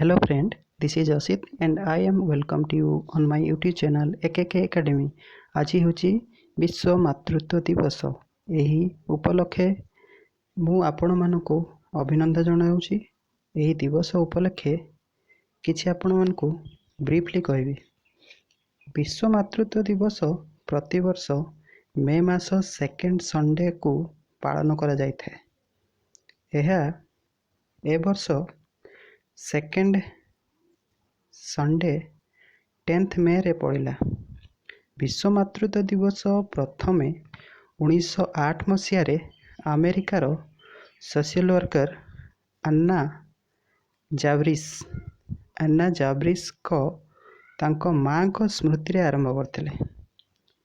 Hello friend, this is Asit and I am welcome to you on my YouTube channel AKK Academy। आज होची विश्व मातृत्व दिवस। एही उपलक्षे मु आपण मानको अभिनंदन जणाउची। एही दिवस उपलक्षे किछि आपण मानको ब्रीफली कहबी। विश्व मातृत्व दिवस प्रति वर्ष मे मास सेकेंड संडे को पालन करा जायथे। एहा ए वर्ष सेकेंड संडे 10th मे रे पड़िला। विश्व मातृत्व दिवस प्रथमे 1908 मसीह रे अमेरिकार सोशल वर्कर अन्ना जाब्रिस को तांको माँ को स्मृति रे आरंभ करथिले।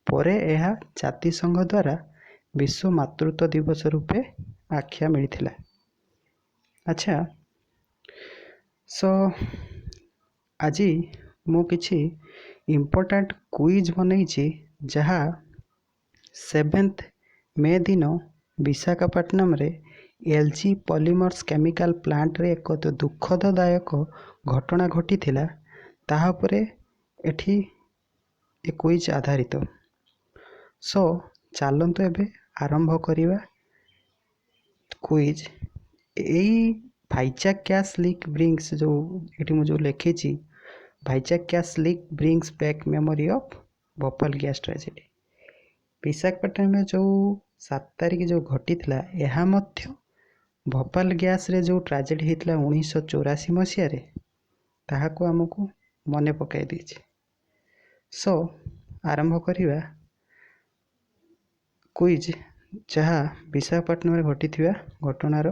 परे एहा जाति संघ द्वारा विश्व मातृत्व दिवस रूपे आख्या मिलिथिला। अच्छा, सो आज मु किछि इम्पोर्टेंट क्विज बनैछि जहा 7th मे दिन विशाखापट्टनम रे एलजी पॉलीमर्स केमिकल प्लांट रे एक दुखददायक घटना घटी थिला ताहा परे एठी ए क्विज आधारित। सो चलंतु एबे आरंभ करिवा क्विज। एई भाईचाक गैस लीक ब्रिंग्स जो एठी मु जो लिखिछि Vizag gas leak brings back memory of Bhopal gas tragedy. Visakhapatnam में जो 7 तारिख जो घटी थिला एहा मध्य भोपाल गैस रे जो ट्रेजेडी हितला 1984 मसीह रे ताहा को हमकु मने पकाई दिछि। सो आरंभ करिवा क्विज जहा विशाखापट्टनम रे घटिथिबा घटनार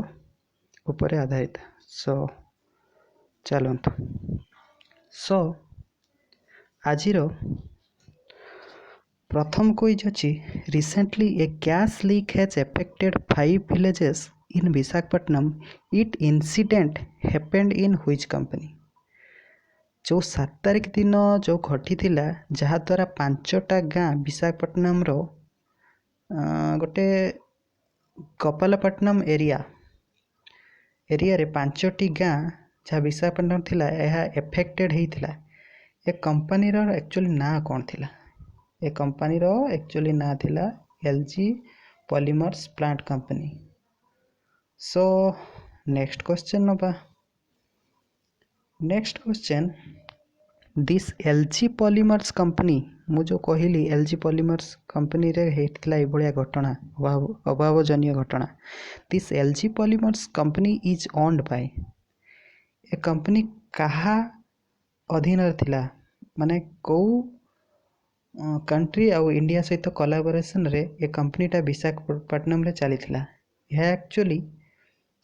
उपरे आधारित। सो चलंतु। सो आजिर प्रथम क्विज अछि recently A gas leak has affected 5 villages in Visakhapatnam। It incident happened in which company. जो 7 तारिख दिन जो घटी थिला जहा द्वारा 5टा गाँ विशाखापट्टनम रो गोटे गोपालपट्टनम एरिया रे 5टी गाँ जहाँ विशाखापट्टनम थिला एहा एफेक्टेड हेइथिला। ए कंपनी रो एक्चुअली ना कोन थिला? ए कंपनी रो एक्चुअली ना थिला LG polymers plant company. So next question नबा। Next question, this LG polymers company मु जो कहिली एलजी पॉलीमर्स कंपनी रे हेइथिला ए भलिया घटना अभावजनीय घटना। This LG polymers company is owned by. A company कहा अधीन थिला माने को कंट्री आउ इंडिया सहित कोलैबोरेशन रे ए कंपनीटा विशाखापट्टनम रे चली थिला। यह एक्चुअली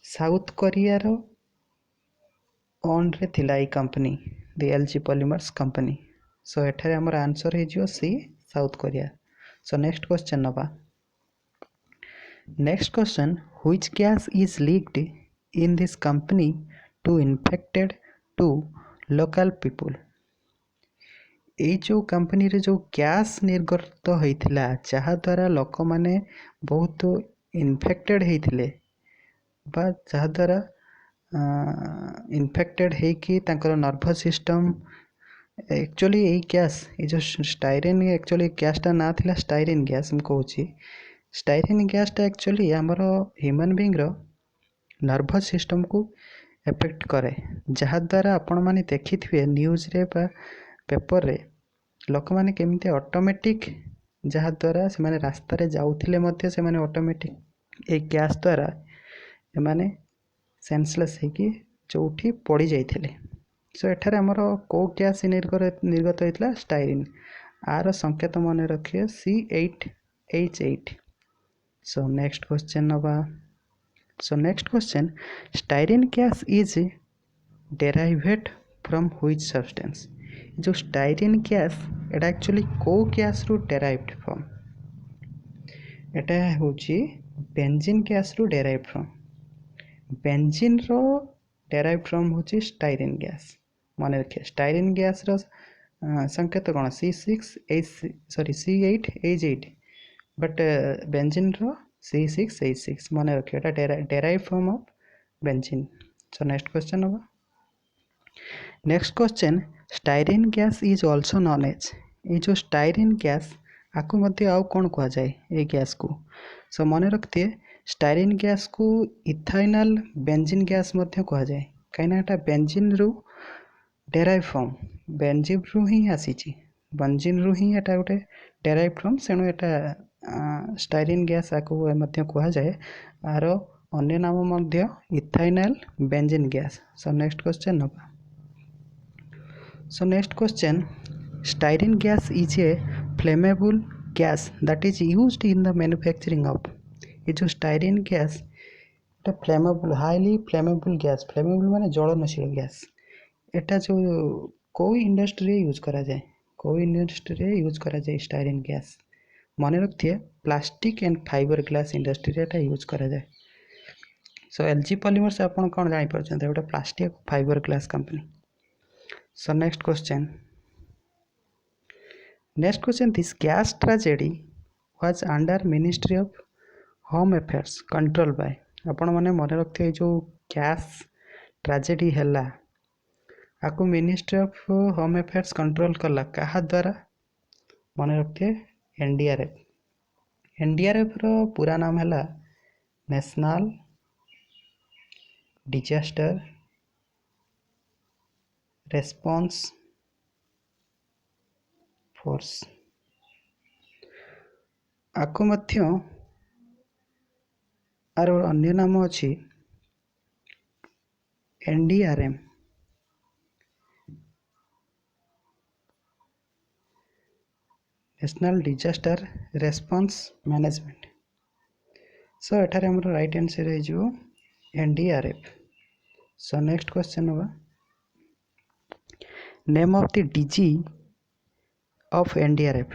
साउथ कोरिया रो ओन रे थिला ए company the LG polymers company. So एठारे हमर आंसर हे जियो सी South Korea. So next question नबा। Next question, which gas is leaked in this company to infected to local people. ए जो कंपनी रे जो गैस निर्गत होइथिला जहा द्वारा लोक माने बहुत इन्फेक्टेड हेइथिले बा जहा द्वारा इन्फेक्टेड हे कि तांकर नर्वस सिस्टम एक्चुअली ए गैस ए जो स्टाइरिन एक्चुअली गैसटा ना थिला स्टाइरिन गैस हम कहूची। स्टाइरिन गैसटा एक्चुअली हमर ह्यूमन बीइंग रो नर्वस सिस्टम को एफेक्ट करे जहा द्वारा आपण माने देखिथिबे न्यूज रे बा पेपर रे लोक माने केमिते ऑटोमेटिक जहा द्वारा से माने रास्ता रे जाउथिले मध्य से माने ऑटोमेटिक ए गैस द्वारा ए माने सेंसलेस है कि चौठी पड़ी जाइथिले। सो एठारे हमर को गैस निर्गत होइतला स्टाइरिन। आर संकेत मने रखिए C8H8। सो नेक्स्ट क्वेश्चन नबा। So next question, styrene gas is derived from which substance. जो स्टाइरिन गैस एटा एक्चुअली को गैस रु डेराइव्ड फ्रॉम। एटा होची बेंजीन गैस रु डेराइव्ड फ्रॉम। बेंजीन रो डेराइव्ड फ्रॉम होची स्टाइरिन गैस। माने रखिए स्टाइरिन गैस रो संकेत कोन C8H8 but benzene row C6H6 माने रखिए एटा derive from of benzene. So next question होगा। Next question styrene gas is also known as ये जो स्टाइरिन गैस आपको मध्य आउ कौन कह जाए ये गैस को सो मन रखिए स्टाइरिन गैस को इथाइनल बेंजीन गैस मध्य कह जाए कहीं बेंजीन रु डेराइव फ्रॉम बेंजीन रु ही आसी बेंजीन रु ही एटा गोटे derive from सेणु Etah styrene gas आपको मध्य कह जाए आर अन्य नाम मध्य ethenyl benzene gas so next question नबा So next question, styrene gas is a flammable gas that is used in the manufacturing of ये जो स्टाइरिन गैस এটা flammable highly flammable gas flammable माने ज्वलनशील गैस এটা जो कोई इंडस्ट्री यूज करा जाए कोई इंडस्ट्री यूज करा जाए स्टाइरिन गैस मन रखिए plastic and fibre glass industry Etah use करा जाए सो एलजी पॉलीमर्स आपण कोन जानि परछन एटा plastic fibre glass company So next question. This gas tragedy was under Ministry of Home Affairs control by आपण माने मन रखते जो गैस ट्रेजेडी हैला आपको ministry of home affairs control कला कहा द्वारा मन रखते एनडीआरएफ रो पूरा नाम हैला नेशनल डिजास्टर रेस्पॉन्स फोर्स आपको मध्य आर अन्य नाम अच्छी NDRM national disaster response management so एठारे हमर राइट आंसर है जो एनडीआरएफ सो नेक्स्ट क्वेश्चन होगा name of the DG of NDRF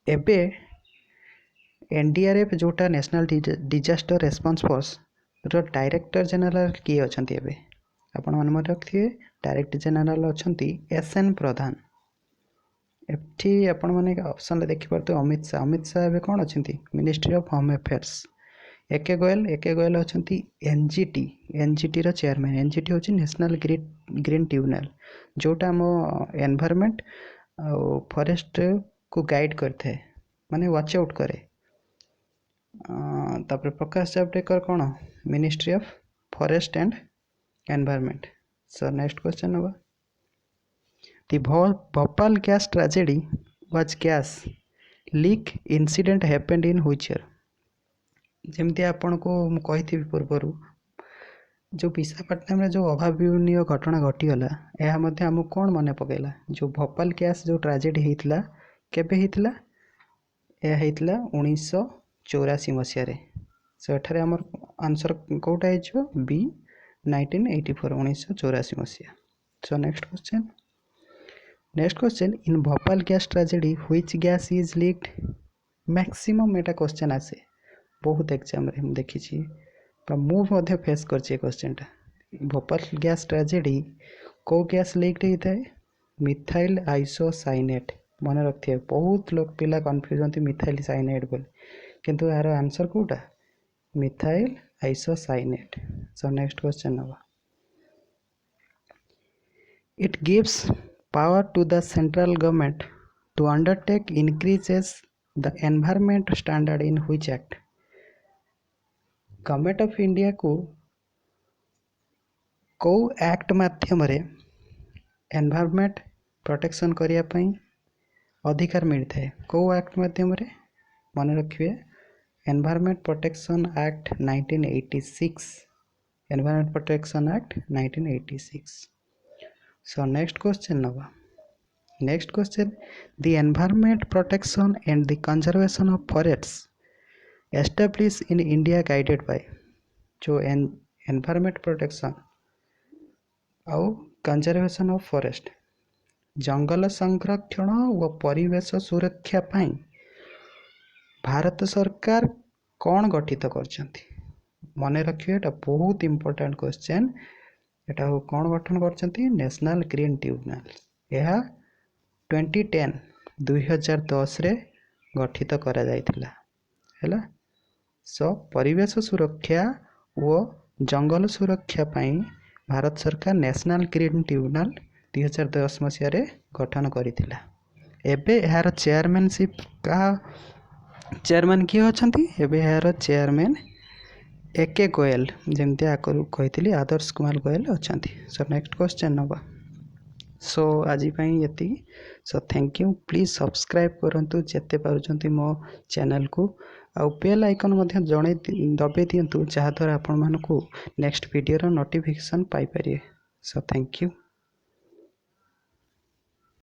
एबे एनडीआरएफ जोटा नेशनल डिजास्टर रेस्पॉन्स फोर्स रो डायरेक्टर जनरल किए अछंती एबे आपण मन मन रखिए डायरेक्टर जनरल अछंती एसएन प्रधान एठी आपण माने ऑप्शन देखि परते अमित शाह एबे कोन अछंती ministry of home affairs AK Goyal अछंती एनजीटी रो चेयरमैन एनजीटी होची नेशनल ग्रीन ट्रिब्यूनल जोटा हम एनवायरनमेंट फॉरेस्ट को गाइड करथे माने वॉच आउट करे तापर प्रकाश जावड़ेकर कौन ministry of forest and environment so next question होगा the Bhopal gas tragedy was gas leak incident happened in which year जमती आपन को कही पूर्वर जो विशाखापट्टनम जो अभावनीय घटना घटीगला यह आमको कौन मन पकईला जो भोपाल गैस जो ट्रेजेडी होता केबे होता यह होता 1984 मसीह सो एठारे आमर आंसर कौटा हो बी 1984 1984 मसीहा सो next question in Bhopal gas tragedy which gas is leaked maximum Etah question आसे बहुत एग्जाम रे हम देखी मुझे फेस कर क्वेश्चन टा भोपाल गैस ट्रेजेडी को गैस लीक होता है मिथाइल आइसोसाइनेट मन रखिए बहुत लोग पिला कन्फ्यूज होती मिथाइल साइनेट बोले किंतु यार आंसर कोटा methyl isocyanate so next question होगा it gives power to the central government to undertake increases the environment standard in which act government of India को कौ एक्ट माध्यम रे एनवायरनमेंट प्रोटेक्शन करिया पई अधिकार मिलता है कौ एक्ट माध्यम रे मन रखिए environment protection act 1986 environment protection act 1986 so next question the environment protection and the conservation of forests establish in India guided by जो एनवायरनमेंट प्रोटेक्शन आउ कंजर्वेशन ऑफ फॉरेस्ट जंगल संरक्षण व परिवेश सुरक्षा पाई भारत सरकार कौन गठित करछंती मन रखिए एटा बहुत इंपोर्टेंट क्वेश्चन एटा कौन गठन करछंती नेशनल ग्रीन ट्रिब्यूनल यह 2010 रे गठित करा जायतिला हैला सो परिवेश सुरक्षा व जंगल सुरक्षा पाई ଭାରତ ସରକାର ନ୍ୟାସନାଲ୍ ଗ୍ରୀନ୍ ଟ୍ରିବ୍ୟୁନାଲ୍ 2010 ମସିହାରେ ଗଠନ କରିଥିଲା। ଏବେ ଏହାର ଚେୟାରମ୍ୟାନସିପ୍ ଚେୟାରମ୍ୟାନ୍ କିଏ ଅଛନ୍ତି? ଏବେ ଏହାର ଚେୟାରମ୍ୟାନ୍ AK ଗୋଏଲ, ଯେମିତି ଆଗରୁ କହିଥିଲି ଆଦର୍ଶ କୁମାର ଗୋଏଲ ଅଛନ୍ତି। ସୋ ନେକ୍ସଟ କ୍ୱେଶ୍ଚନ୍ ନେବା। ସୋ ଆଜି ପାଇଁ ଏତିକି। So thank you. Please subscribe କରନ୍ତୁ ଯେତେ ପାରୁଛନ୍ତି ମୋ ଚ୍ୟାନେଲକୁ, ଆଉ ବେଲ୍ ଆଇକନ୍ ମଧ୍ୟ ଦବାଇ ଦିଅନ୍ତୁ, ଯାହାଦ୍ୱାରା ଆପଣମାନଙ୍କୁ ନେକ୍ସଟ ଭିଡ଼ିଓର ନୋଟିଫିକେସନ୍ ପାଇପାରିବେ। So thank you.